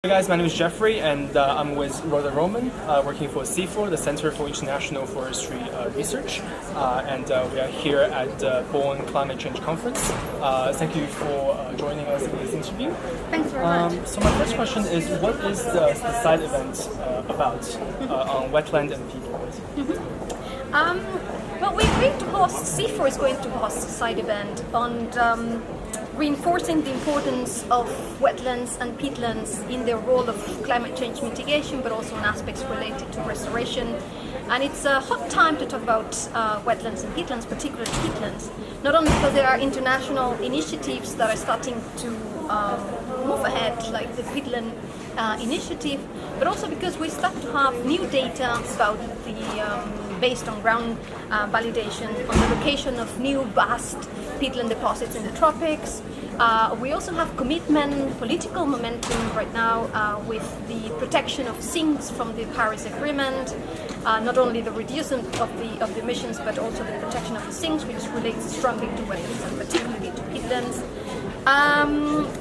Hey guys, my name is Jeffrey and I'm with Rosa Roman, working for CIFOR, the Center for International Forestry Research, and we are here at the Bonn Climate Change Conference. Thank you for joining us in this interview. Thanks very much. So my first question is, what is the side event about on wetland and peatlands? Well, we're going to host, CIFOR is going to host a side event on reinforcing the importance of wetlands and peatlands in their role of climate change mitigation, but also in aspects related to restoration. And it's a hot time to talk about wetlands and peatlands, particularly peatlands, not only because there are international initiatives that are starting to move ahead, like the Peatland initiative, but also because we start to have new data about the based on ground validation on the location of new vast peatland deposits in the tropics. We also have commitment, political momentum right now with the protection of sinks from the Paris Agreement, not only the reduction of the emissions, but also the protection of the sinks, which relates strongly to wetlands and particularly to peatlands.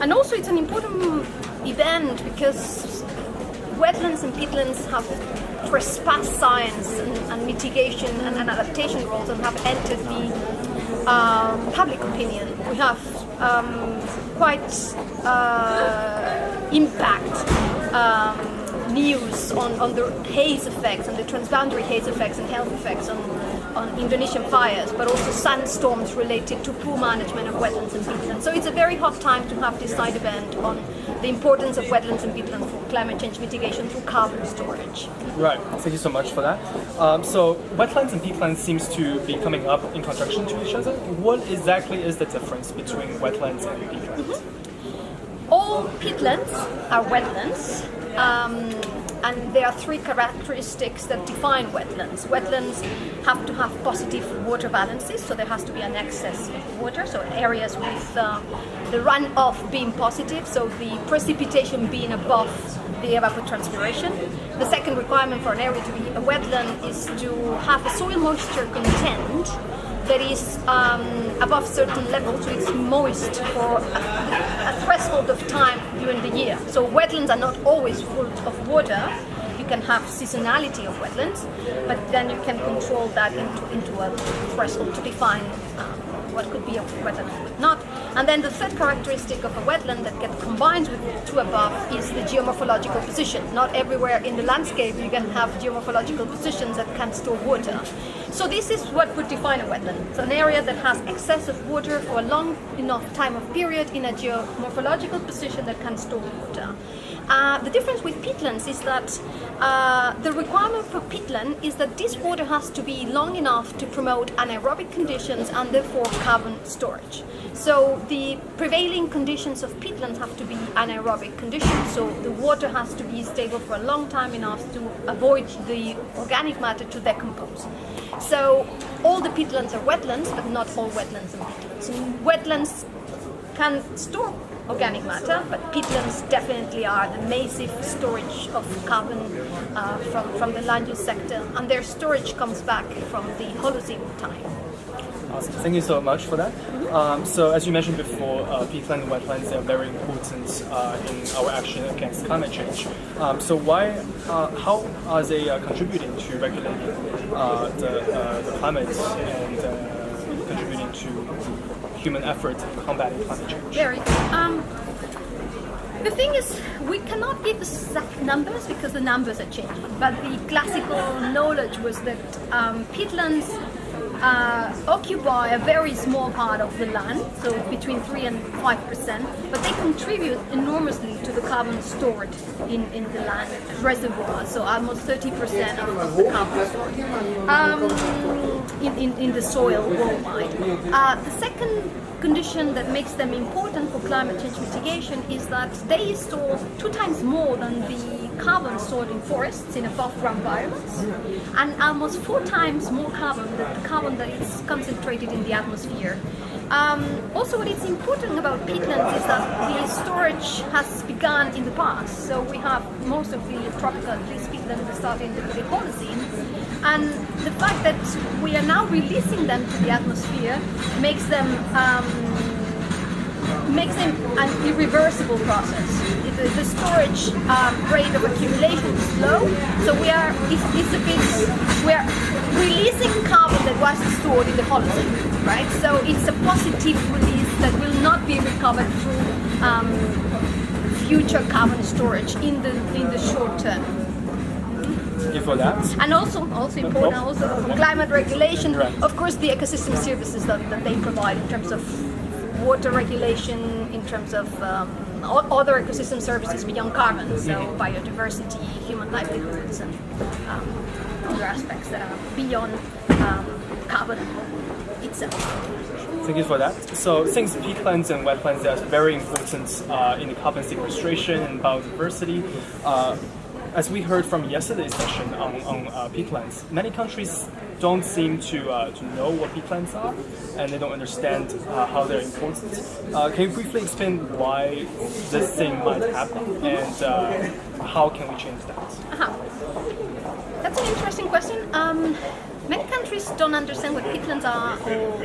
And also it's an important event because wetlands and peatlands have trespassed science and mitigation and adaptation roles and have entered the public opinion. We have quite impact news on the haze effects and the transboundary haze effects and health effects on Indonesian fires, but also sandstorms related to poor management of wetlands and peatlands. So it's a very hot time to have this side event on the importance of wetlands and peatlands for climate change mitigation through carbon storage. Right, thank you so much for that. So wetlands and peatlands seems to be coming up in contradiction to each other. What exactly is the difference between wetlands and peatlands? All peatlands are wetlands. And there are three characteristics that define wetlands. Wetlands have to have positive water balances, so there has to be an excess of water, so areas with the runoff being positive, so the precipitation being above the evapotranspiration. The second requirement for an area to be a wetland is to have a soil moisture content that is above certain levels, so it's moist for a threshold of time during the year. So wetlands are not always full of water. You can have seasonality of wetlands, but then you can control that into a threshold to define what could be a wetland and what not. And then the third characteristic of a wetland that gets combined with the two above is the geomorphological position. Not everywhere in the landscape you can have geomorphological positions that can store water. So this is what would define a wetland. It's an area that has excess of water for a long enough time of period in a geomorphological position that can store water. The difference with peatlands is that the requirement for peatland is that this water has to be long enough to promote anaerobic conditions and therefore carbon storage. So the prevailing conditions of peatlands have to be anaerobic conditions, so the water has to be stable for a long time enough to avoid the organic matter to decompose. So all the peatlands are wetlands, but not all wetlands are peatlands. And wetlands can store organic matter, but peatlands definitely are the massive storage of carbon from the land use sector, and their storage comes back from the Holocene time. Awesome. Thank you so much for that. So as you mentioned before, peatland and wetlands are very important in our action against climate change. So how are they contributing to regulating the climate and contributing to human efforts in combating climate change? Very good. The thing is, we cannot give exact numbers because the numbers are changing, but the classical knowledge was that peatlands occupy a very small part of the land, so between 3 and 5%, but they contribute enormously to the carbon stored in the land reservoir, so almost 30% of the carbon stored in the soil worldwide. The second condition that makes them important for climate change mitigation is that they store 2 times more than the carbon stored in forests in above-ground environments, and almost 4 times more carbon than the carbon that is concentrated in the atmosphere. Also, what is important about peatlands is that the storage has begun in the past. So we have most of the tropical peatlands starting in the Holocene, and the fact that we are now releasing them to the atmosphere makes them an irreversible process. It the storage rate of accumulation is low. So we are releasing carbon that was stored in the Holocene, right? So it's a positive release that will not be recovered through future carbon storage in the short term. Thank you for that. And also important, also from climate regulation, Right. of course, the ecosystem services that they provide in terms of water regulation, in terms of other ecosystem services beyond carbon, so biodiversity, human livelihoods, and other aspects that are beyond carbon itself. Thank you for that. So since peatlands and wetlands are very important in the carbon sequestration and biodiversity, as we heard from yesterday's session on peatlands, many countries don't seem to know what peatlands are, and they don't understand how they're important. Can you briefly explain why this thing might happen, and how can we change that? That's an interesting question. Many countries don't understand what peatlands are, or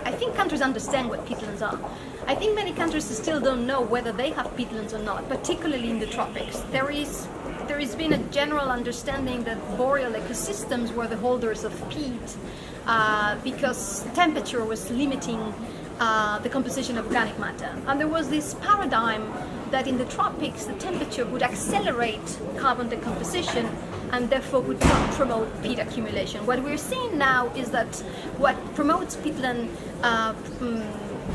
I think countries understand what peatlands are. I think many countries still don't know whether they have peatlands or not, particularly in the tropics. There has been a general understanding that boreal ecosystems were the holders of peat because temperature was limiting the composition of organic matter. And there was this paradigm that in the tropics the temperature would accelerate carbon decomposition and therefore would not promote peat accumulation. What we're seeing now is that what promotes peatland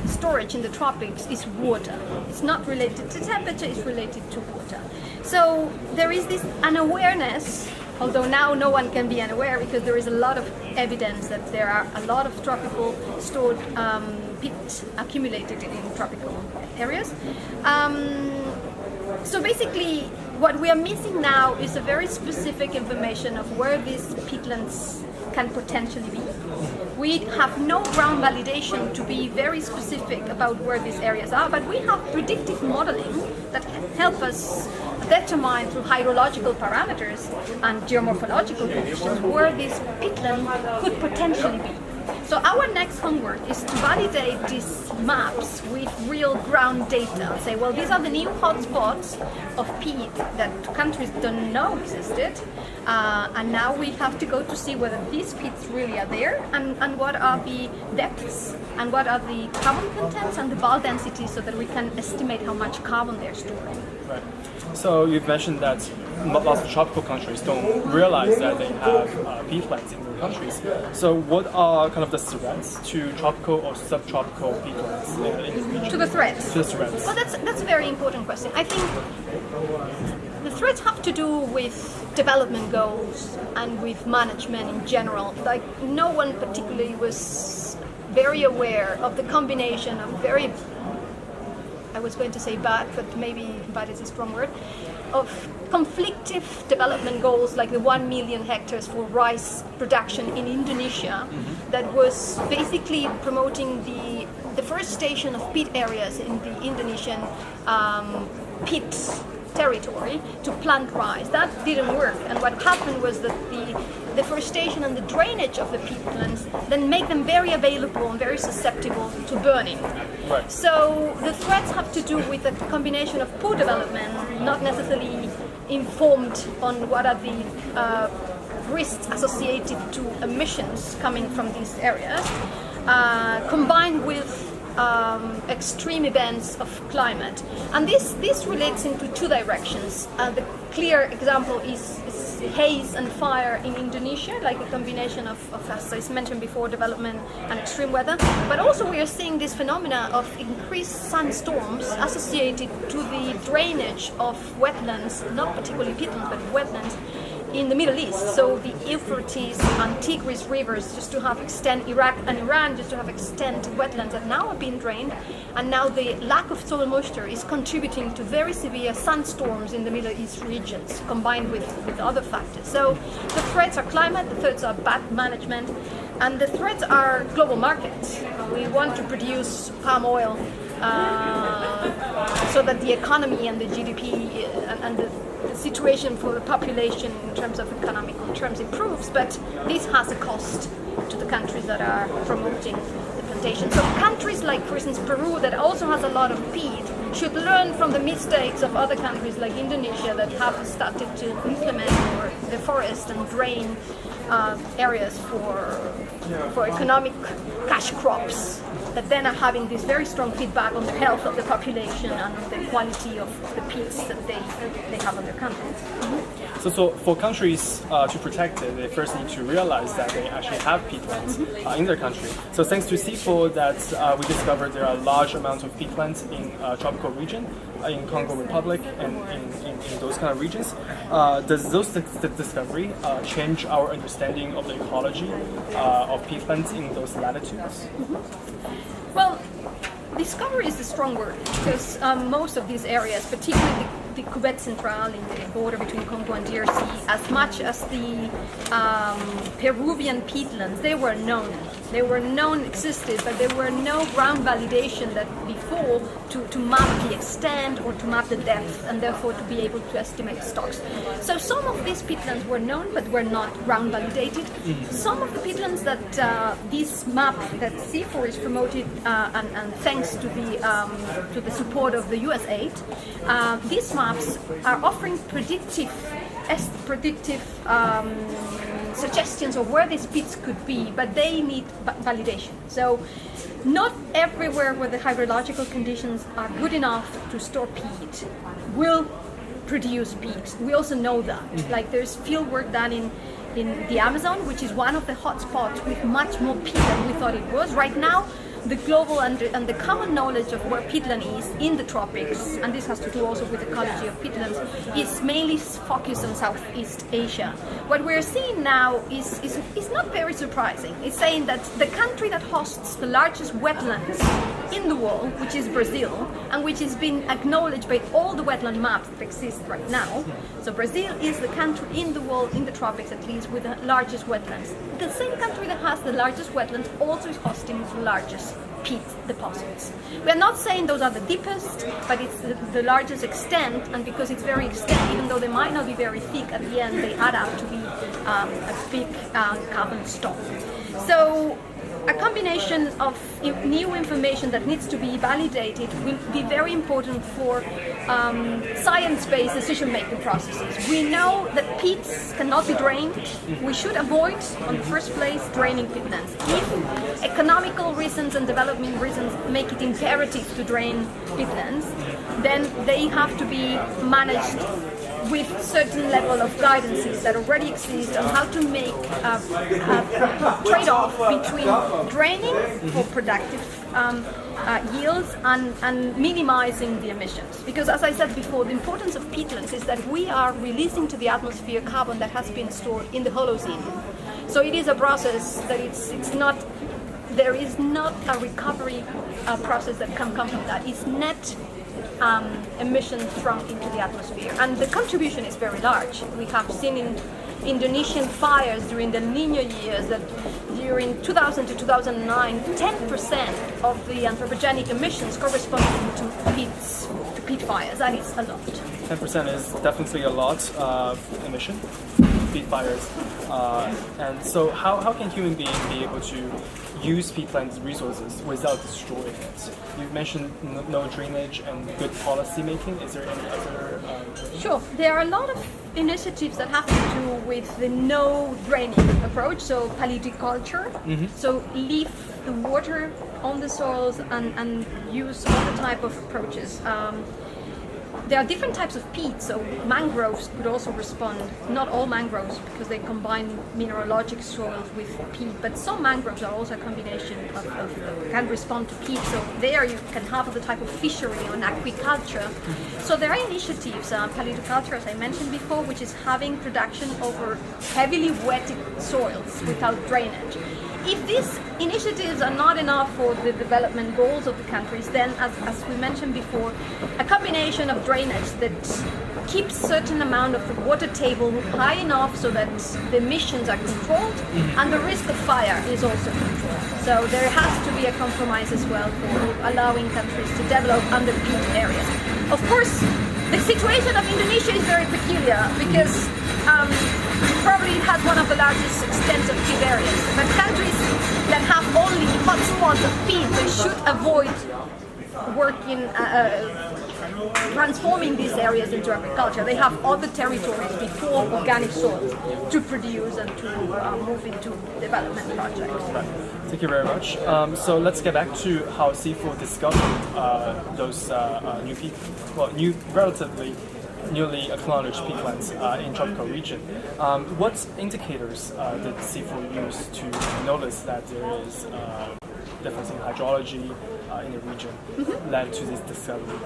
storage in the tropics is water. It's not related to temperature, it's related to water. So there is this unawareness, although now no one can be unaware because there is a lot of evidence that there are a lot of tropical stored peat accumulated in tropical areas. So basically what we are missing now is a very specific information of where these peatlands can potentially be. We have no ground validation to be very specific about where these areas are, but we have predictive modeling that can help us determine through hydrological parameters and geomorphological conditions where this peatland could potentially be. So our next homework is to validate these maps with real ground data. Say, well, these are the new hotspots of peat that countries don't know existed, and now we have to go to see whether these peats really are there, and what are the depths, and what are the carbon contents and the bulk density, so that we can estimate how much carbon they're storing. Right. So you've mentioned that lots of tropical countries don't realize that they have peatlands in their countries. So what are kind of the threats to tropical or subtropical peatlands in the region? To the threats? To the threats. Well, that's a very important question. I think the threats have to do with development goals and with management in general. Like, no one particularly was very aware of the combination of very, I was going to say bad, but maybe bad is a strong word, of conflictive development goals like the 1 million hectares for rice production in Indonesia, that was basically promoting the deforestation of peat areas in the Indonesian peat territory to plant rice. That didn't work, and what happened was that the deforestation and the drainage of the peatlands then make them very available and very susceptible to burning. Right. So the threats have to do with a combination of poor development, not necessarily informed on what are the risks associated to emissions coming from these areas, combined with extreme events of climate. And this relates into two directions. The clear example is haze and fire in Indonesia, like a combination of, as I mentioned before, development and extreme weather. But also we are seeing this phenomena of increased sandstorms associated to the drainage of wetlands, not particularly peatlands, but wetlands, in the Middle East. So the Euphrates and Tigris rivers just to have extent, Iraq and Iran just to have extent wetlands that now are being drained, and now the lack of soil moisture is contributing to very severe sandstorms in the Middle East regions, combined with other factors. So the threats are climate, the threats are bad management, and the threats are global markets. We want to produce palm oil so that the economy and the GDP and the situation for the population in terms of economical terms improves, but this has a cost to the countries that are promoting the plantation. So countries like, for instance, Peru, that also has a lot of peat, should learn from the mistakes of other countries like Indonesia that have started to implement or deforest and drain areas for economic cash crops that then are having this very strong feedback on the health of the population and on the quality of the peats that they have in their country. So for countries to protect it, they first need to realize that they actually have peatlands in their country. So thanks to CIFOR, that we discovered there are large amounts of peatlands in tropical region, in Congo Republic, and in those kind of regions. Does those discovery change our understanding of the ecology of peatlands in those latitudes? Well, discovery is a strong word because most of these areas, particularly the Cuvette Central in the border between Congo and DRC, as much as the Peruvian peatlands, they were known. They were known existed, but there were no ground validation that before to map the extent or to map the depth and therefore to be able to estimate stocks. So some of these peatlands were known but were not ground validated. Some of the peatlands that this map that CIFOR is promoted and thanks to the support of the US aid, these maps are offering predictive suggestions of where these pits could be, but they need validation. So not everywhere where the hydrological conditions are good enough to store peat will produce peat. We also know that. Like there's field work done in the Amazon, which is one of the hot spots with much more peat than we thought it was. Right now, the global and the common knowledge of where peatland is in the tropics, and this has to do also with the ecology of peatlands, is mainly focused on Southeast Asia. What we're seeing now is not very surprising. It's saying that the country that hosts the largest wetlands in the world, which is Brazil, and which has been acknowledged by all the wetland maps that exist right now. So Brazil is the country in the world, in the tropics at least, with the largest wetlands. The same country that has the largest wetlands also is hosting the largest peat deposits. We are not saying those are the deepest, but it's the largest extent, and because it's very extent, even though they might not be very thick, at the end they add up to be a big carbon stock. So a combination of new information that needs to be validated will be very important for science-based decision-making processes. We know that peats cannot be drained. We should avoid, in the first place, draining peatlands. If economical reasons and development reasons make it imperative to drain peatlands, then they have to be managed with certain level of guidances that already exist on how to make a trade-off between draining for productive yields and minimizing the emissions. Because as I said before, the importance of peatlands is that we are releasing to the atmosphere carbon that has been stored in the Holocene. So it is a process that there is not a recovery process that can come from that. It's net emissions thrown into the atmosphere, and the contribution is very large. We have seen in Indonesian fires during the El Nino years that during 2000 to 2009, 10% of the anthropogenic emissions corresponding to peat fires. That is a lot. 10% is definitely a lot of emission, peat fires. And so how can human beings be able to use peatlands resources without destroying it? You've mentioned no drainage and good policy making. Is there any other? Sure. There are a lot of initiatives that have to do with the no draining approach. So palydiculture. So leave the water on the soils and use other type of approaches. There are different types of peat, so mangroves could also respond. Not all mangroves, because they combine mineralogic soils with peat, but some mangroves are also a combination of can respond to peat. So there you can have the type of fishery on aquaculture. So there are initiatives, palydiculture, as I mentioned before, which is having production over heavily wetted soils without drainage. If these initiatives are not enough for the development goals of the countries, then, as we mentioned before, a combination of drainage that keeps certain amount of the water table high enough so that the emissions are controlled and the risk of fire is also controlled. So there has to be a compromise as well for allowing countries to develop under peat areas. Of course, the situation of Indonesia is very peculiar because probably it has one of the largest extents of peat areas. But countries that have only hotspots of peat, they should avoid transforming these areas into agriculture. They have other territories before organic soils to produce and to move into development projects. Right. Thank you very much. So let's get back to how CIFOR discovered those relatively newly acknowledged peatlands in tropical region. What indicators did CIFOR use to notice that there is difference in hydrology in the region led to this discovery?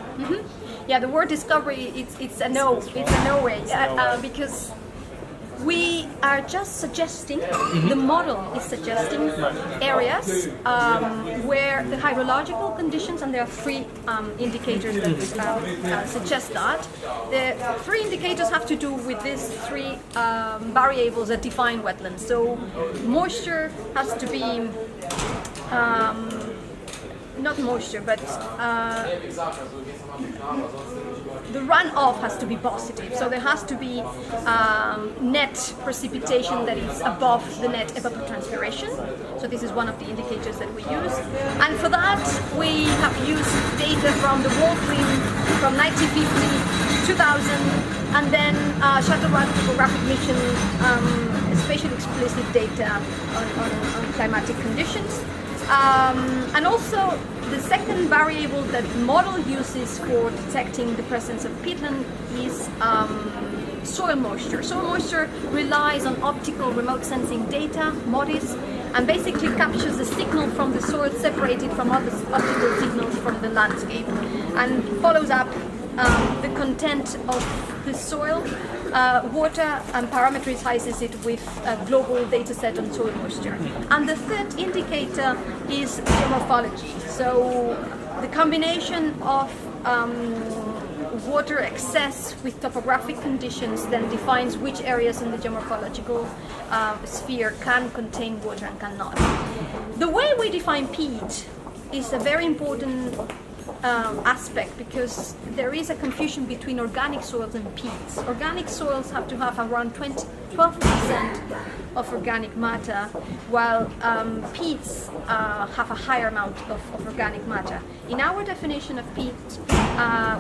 Yeah, the word discovery, it's a no way, because we are just suggesting, the model is suggesting areas where the hydrological conditions, and there are three indicators that suggest that. The three indicators have to do with these three variables that define wetlands. So moisture has to be, not moisture, but the runoff has to be positive. So there has to be net precipitation that is above the net evapotranspiration. So this is one of the indicators that we use. And for that, we have used data from the World Clean from 1950, 2000, and then Shuttle-Run Topographic Mission, spatial explicit data on climatic conditions. And also the second variable that the model uses for detecting the presence of peatland is soil moisture. Soil moisture relies on optical remote sensing data, MODIS, and basically captures the signal from the soil separated from other optical signals from the landscape and follows up the content of the soil, water, and parameterizes it with a global data set on soil moisture. And the third indicator is geomorphology. So the combination of water excess with topographic conditions then defines which areas in the geomorphological sphere can contain water and cannot. The way we define peat is a very important aspect, because there is a confusion between organic soils and peats. Organic soils have to have around 12% of organic matter, while peats have a higher amount of organic matter. In our definition of peat,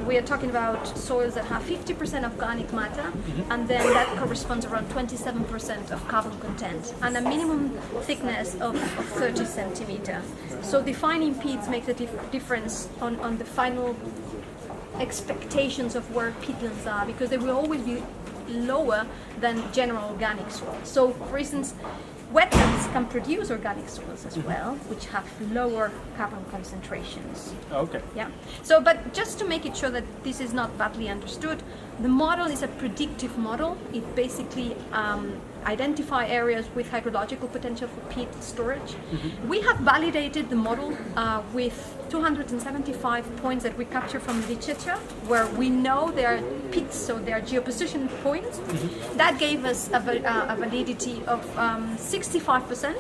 we are talking about soils that have 50% organic matter, and then that corresponds around 27% of carbon content, and a minimum thickness of 30 centimeters. So defining peats makes a difference on the final expectations of where peatlands are, because they will always be lower than general organic soil. So, for instance, wetlands can produce organic soils as well, which have lower carbon concentrations. Okay. Yeah. So, but just to make it sure that this is not badly understood, the model is a predictive model. It basically identifies areas with hydrological potential for peat storage. We have validated the model with 275 points that we capture from literature, where we know they are peats, so they are geoposition points. That gave us a validity of 65%.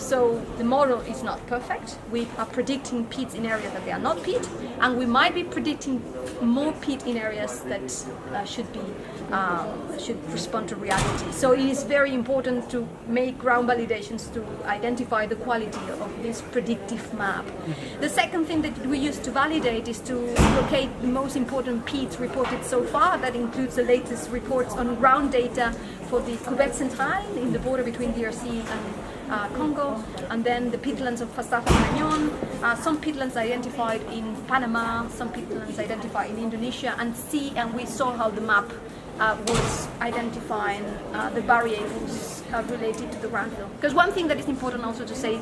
So the model is not perfect. We are predicting peats in areas that they are not peat, and we might be predicting more peat in areas that should respond to reality. So it is very important to make ground validations to identify the quality of this predictive map. The second thing that we use to validate is to locate the most important peats reported so far. That includes the latest reports on ground data for the Cuvette Centrale in the border between DRC and Congo, and then the peatlands of Pastaza Marañón, some peatlands identified in Panama, some peatlands identified in Indonesia, and we saw how the map was identifying the variables related to the ground field. Because one thing that is important also to say,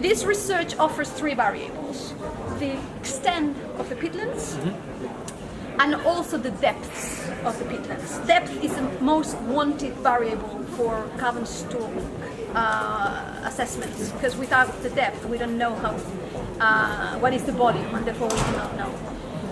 this research offers three variables: the extent of the peatlands, and also the depths of the peatlands. Depth is the most wanted variable for carbon store assessments, because without the depth we don't know how what is the volume, and therefore we cannot know.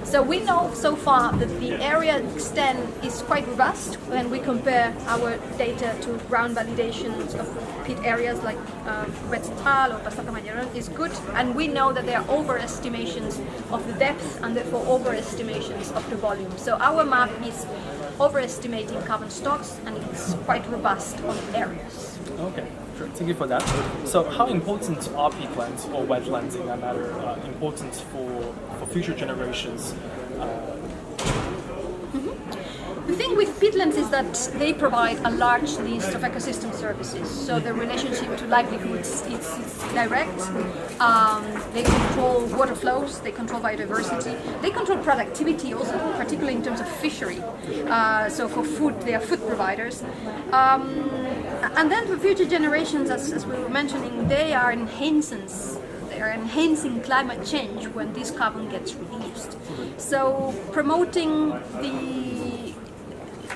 So we know so far that the area extent is quite robust when we compare our data to ground validations of peat areas like Cuvette Centrale or Pastaza Marañón is good, and we know that there are overestimations of the depth and therefore overestimations of the volume. So our map is overestimating carbon stocks, and it's quite robust on areas. Okay. Sure. Thank you for that. So, how important are peatlands or wetlands, in that matter, important for future generations? The thing with peatlands is that they provide a large list of ecosystem services. So the relationship to livelihoods it's direct. They control water flows, they control biodiversity, they control productivity also, particularly in terms of fishery. So for food, they are food providers. And then for future generations, as we were mentioning, they are enhancers. They are enhancing climate change when this carbon gets reduced. So promoting the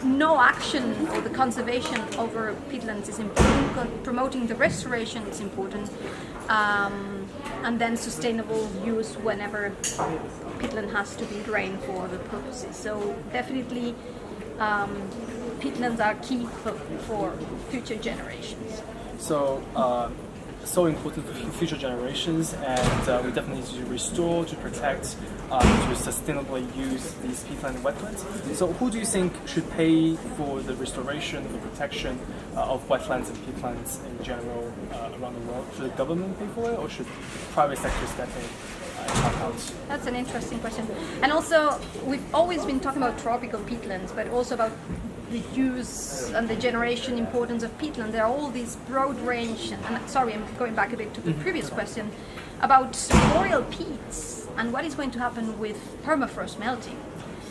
no action or the conservation over peatlands is important, promoting the restoration is important, and then sustainable use whenever peatland has to be drained for other purposes. So definitely peatlands are key for future generations. So important for future generations, and we definitely need to restore, to protect, to sustainably use these peatland and wetlands. So who do you think should pay for the restoration, the protection of wetlands and peatlands in general around the world? Should the government pay for it, or should private sector step in? That's an interesting question. And also, we've always been talking about tropical peatlands, but also about the use and the generation importance of peatland. There are all these broad range, and sorry, I'm going back a bit to the previous question, about boreal peats and what is going to happen with permafrost melting.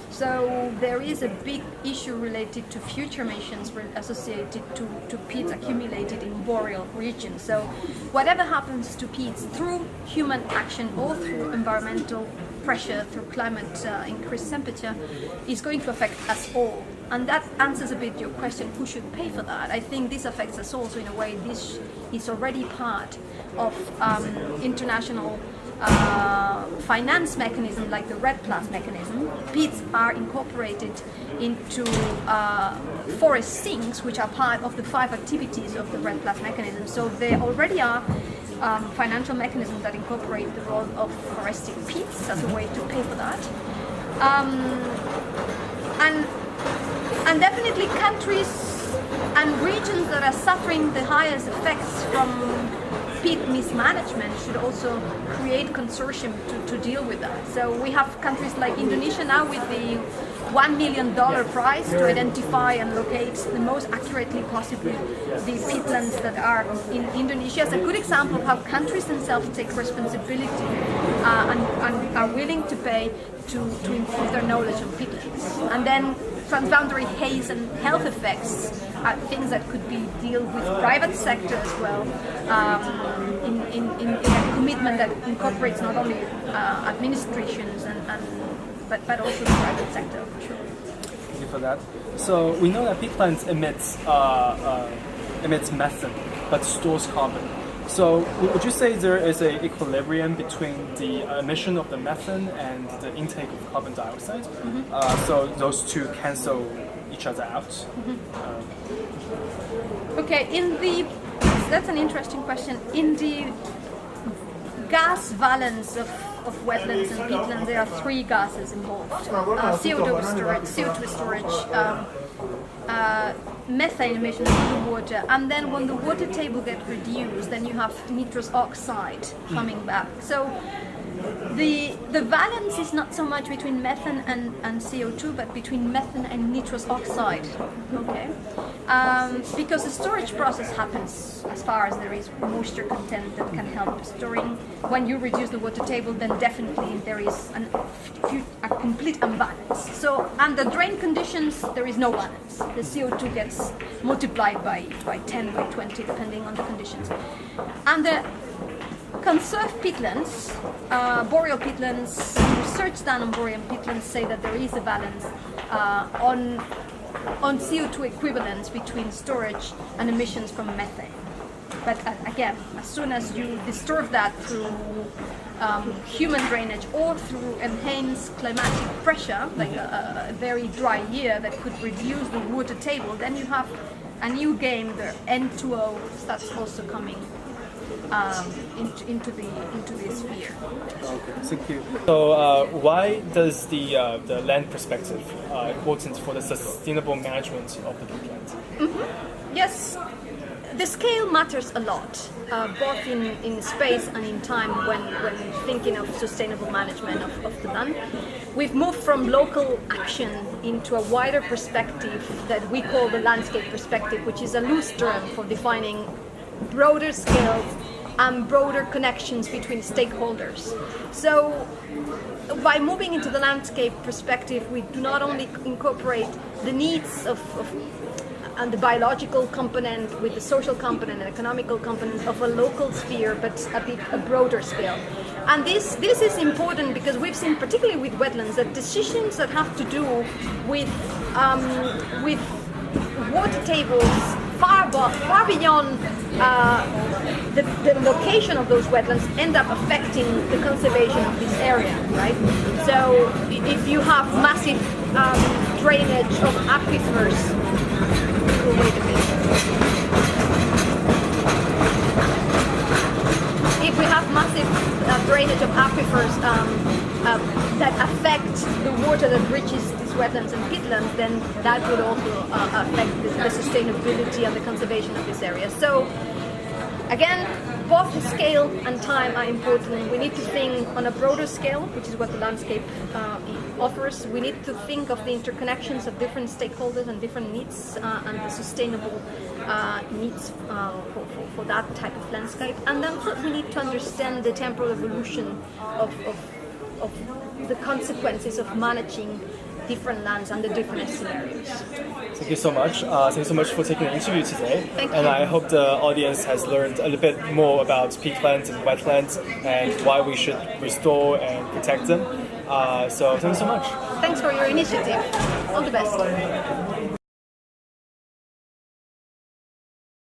So there is a big issue related to future emissions associated to peats accumulated in boreal regions. So whatever happens to peats through human action or through environmental pressure, through climate increased temperature, is going to affect us all. And that answers a bit your question, who should pay for that? I think this affects us also in a way. This is already part of international finance mechanism like the Red Plus mechanism. Peats are incorporated into forest sinks, which are part of the 5 activities of the Red Plus mechanism. So there already are financial mechanisms that incorporate the role of foresting peats as a way to pay for that. And definitely countries and regions that are suffering the highest effects from peat mismanagement should also create consortium to deal with that. So we have countries like Indonesia now with the $1 million prize to identify and locate the most accurately possible the peatlands that are in Indonesia. It's a good example of how countries themselves take responsibility and are willing to pay to improve their knowledge on peatlands. And then transboundary haze and health effects are things that could be dealt with private sector as well, in a commitment that incorporates not only administrations but also the private sector. Sure. Thank you for that. So we know that peatlands emits methane but stores carbon. So would you say there is an equilibrium between the emission of the methane and the intake of carbon dioxide? So those two cancel each other out? Okay, that's an interesting question. In the gas valence of wetlands and peatlands, there are 3 gases involved. CO2 storage, methane emissions into water, and then when the water table gets reduced, then you have nitrous oxide coming back. So the valence is not so much between methane and CO2, but between methane and nitrous oxide. Okay, because the storage process happens as far as there is moisture content that can help storing. When you reduce the water table, then definitely there is a complete imbalance. So under drain conditions, there is no balance. The CO2 gets multiplied by 10, by 20, depending on the conditions. And the conserved peatlands, boreal peatlands, research done on boreal peatlands say that there is a balance on CO2 equivalents between storage and emissions from methane. But again, as soon as you disturb that through human drainage or through enhanced climatic pressure, like a very dry year that could reduce the water table, then you have a new game, the N2O starts also coming into the sphere. Okay, thank you. So why does the land perspective important for the sustainable management of the peatlands? Yes, The scale matters a lot, both in space and in time when thinking of sustainable management of the land. We've moved from local action into a wider perspective that we call the landscape perspective, which is a loose term for defining broader scales and broader connections between stakeholders. So by moving into the landscape perspective, we do not only incorporate the needs of and the biological component with the social component and economical component of a local sphere, but a broader scale. And this is important because we've seen, particularly with wetlands, that decisions that have to do with water tables far beyond the location of those wetlands end up affecting the conservation of this area, right? So if you have massive drainage of aquifers, wait a minute. If we have massive drainage of aquifers that affect the water that reaches these wetlands and peatlands, then that would also affect the sustainability and the conservation of this area. So again, both the scale and time are important. We need to think on a broader scale, which is what the landscape offers. We need to think of the interconnections of different stakeholders and different needs and the sustainable needs for that type of landscape. And then we need to understand the temporal evolution of the consequences of managing different lands under different scenarios. Thank you so much. Thank you so much for taking the interview today. Thank you. And I hope the audience has learned a little bit more about peatlands and wetlands and why we should restore and protect them. So thank you so much. Thanks for your initiative. All the best.